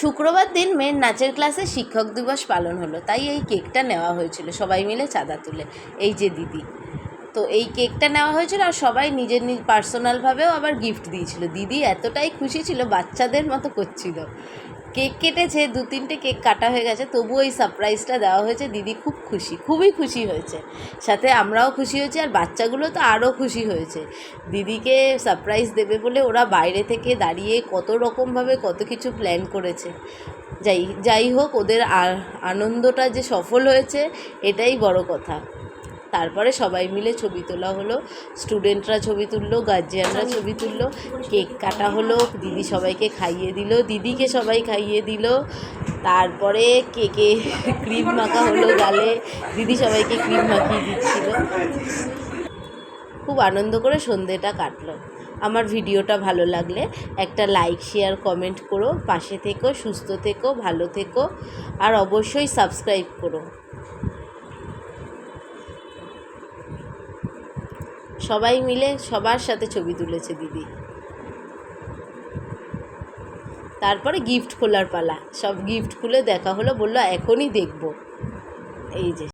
শুক্রবার দিন মেয়ের নাচের ক্লাসে শিক্ষক দিবস পালন হলো, তাই এই কেকটা নেওয়া হয়েছিল সবাই মিলে চাঁদা তুলে। এই যে দিদি, তো এই কেকটা নেওয়া হয়েছিল আর সবাই নিজের পার্সোনালভাবেও আবার গিফট দিয়েছিল। দিদি এতটাই খুশি ছিল, বাচ্চাদের মতো করছিল। কেক কেটেছে, 2-3টে কেক কাটা হয়ে গেছে, তবুও এই সারপ্রাইজটা দেওয়া হয়েছে। দিদি খুব খুশি, খুবই খুশি হয়েছে, সাথে আমরাও খুশি হয়েছি আর বাচ্চাগুলো তো আরও খুশি হয়েছে। দিদিকে সারপ্রাইজ দেবে বলে ওরা বাইরে থেকে দাঁড়িয়ে কত রকমভাবে কত কিছু প্ল্যান করেছে। যাই হোক, ওদের আনন্দটা যে সফল হয়েছে এটাই বড় কথা। তারপরে সবাই মিলে ছবি তোলা হলো, স্টুডেন্টরা ছবি তুললো, গার্জিয়ানরা ছবি তুললো, কেক কাটা হলো, দিদি সবাইকে খাইয়ে দিল, দিদিকে সবাই খাইয়ে দিল। তারপরে কেকে ক্রিম মাখা হলো গালে, দিদি সবাইকে ক্রিম মাখিয়ে দিচ্ছিল। খুব আনন্দ করে সন্ধেটা কাটলো। আমার ভিডিওটা ভালো লাগলে একটা লাইক, শেয়ার, কমেন্ট করো, পাশে থেকো, সুস্থ থেকো, ভালো থেকো, আর অবশ্যই সাবস্ক্রাইব করো। সবাই মিলে সবার সাথে ছবি তুলেছে দিদি। তারপরে গিফট খোলার পালা, সব গিফট খুলে দেখা হলো, বললো এখনই দেখবো। এই যে